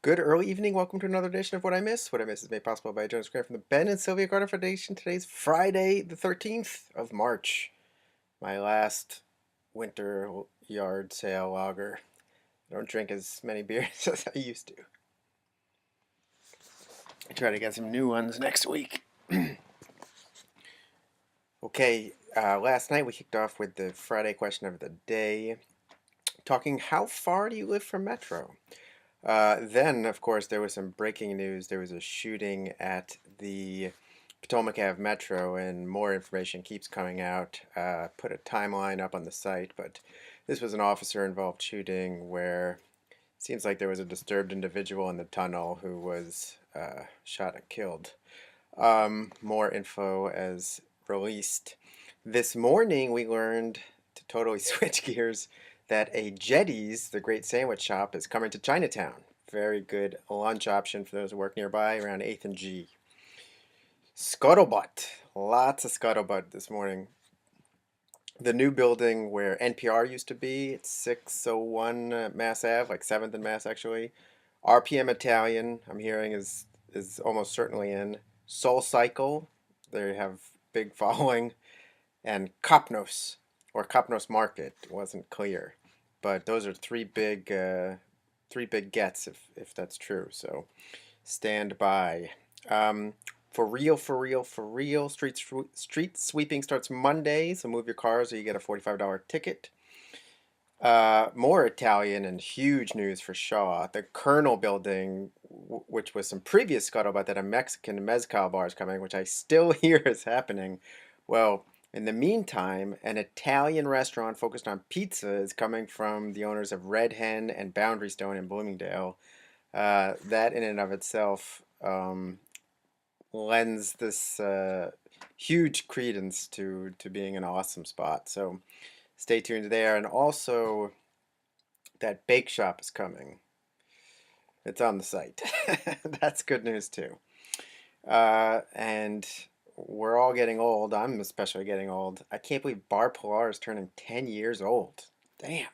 Good early evening. Welcome to another edition of What I Miss. What I Miss is made possible by Jonas Grant from the Ben and Sylvia Carter Foundation. Today's Friday, the 13th of March. My last winter yard sale lager. I don't drink as many beers as I used to. I try to get some new ones next week. Okay, last night we kicked off with the Friday question of the day, talking how far do you live from Metro? Then, of course, there was some breaking news. There was a shooting at the Potomac Ave Metro, and more information keeps coming out. Put a timeline up on the site, but this was an officer-involved shooting where it seems like there was a disturbed individual in the tunnel who was shot and killed. More info as released. This morning, we learned, to totally switch gears, that a Jetty's, the great sandwich shop, is coming to Chinatown. Very good lunch option for those who work nearby around 8th and G. Scuttlebutt. Lots of scuttlebutt this morning. The new building where NPR used to be, it's 601 Mass Ave, like 7th and Mass actually. RPM Italian, I'm hearing, is almost certainly in. Soul Cycle, they have big following. And Kopnos, or Kopnos Market, wasn't clear. But those are three big gets if that's true. So stand by. For real, for real, for real. Street sweeping starts Monday, so move your cars or you get a $45 ticket. More Italian and huge news for Shaw. The Colonel building, which was some previous scuttlebutt that a Mexican mezcal bar is coming, which I still hear is happening. Well, in the meantime, an Italian restaurant focused on pizza is coming from the owners of Red Hen and Boundary Stone in Bloomingdale. That in and of itself lends this huge credence to being an awesome spot. So stay tuned there. And also, that bake shop is coming. It's on the site. That's good news too. And we're all getting old. I'm especially getting old. I can't believe Bar Pilar is turning 10 years old. Damn.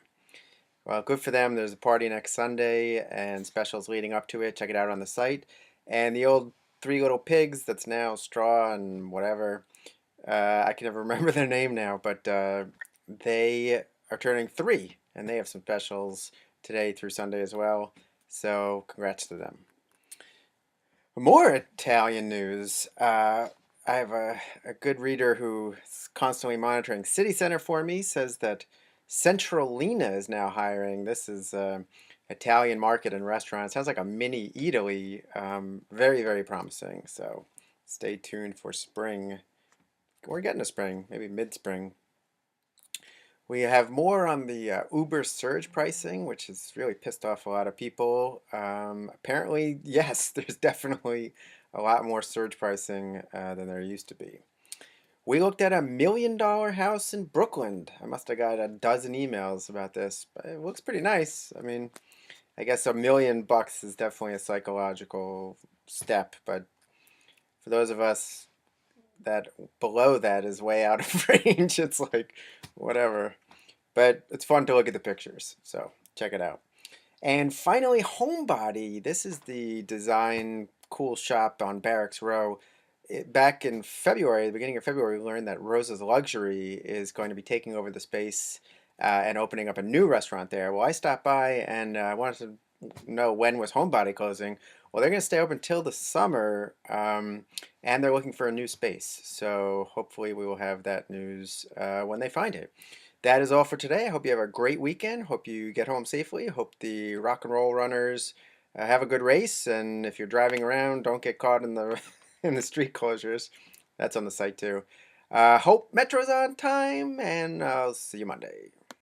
Well, good for them. There's a party next Sunday and specials leading up to it. Check it out on the site. And the old Three Little Pigs, that's now Straw and whatever. I can never remember their name now, but they are turning 3, and they have some specials today through Sunday as well. So congrats to them. More Italian news. I have a good reader who's constantly monitoring City Center for me, says that Centralina is now hiring. This is Italian market and restaurant. Sounds like a mini Italy. Very, very promising. So stay tuned for spring. We're getting to spring, maybe mid-spring. We have more on the Uber surge pricing, which has really pissed off a lot of people. Apparently, yes, there's definitely a lot more surge pricing than there used to be. We looked at $1 million house in Brooklyn. I must have got a dozen emails about this, but it looks pretty nice. I mean, I guess $1 million is definitely a psychological step, but for those of us that below that is way out of range, it's like whatever. But it's fun to look at the pictures, so check it out. And finally, Homebody. This is the design cool shop on Barracks Row. Back in February, the beginning of February, we learned that Rosa's Luxury is going to be taking over the space and opening up a new restaurant there. Well, I stopped by and I wanted to know when was Homebody closing. Well, they're going to stay open till the summer, and they're looking for a new space. So hopefully we will have that news when they find it. That is all for today. I hope you have a great weekend. Hope you get home safely. Hope the rock and roll runners have a good race. And if you're driving around, don't get caught in the in the street closures. That's on the site too. Hope Metro's on time, and I'll see you Monday.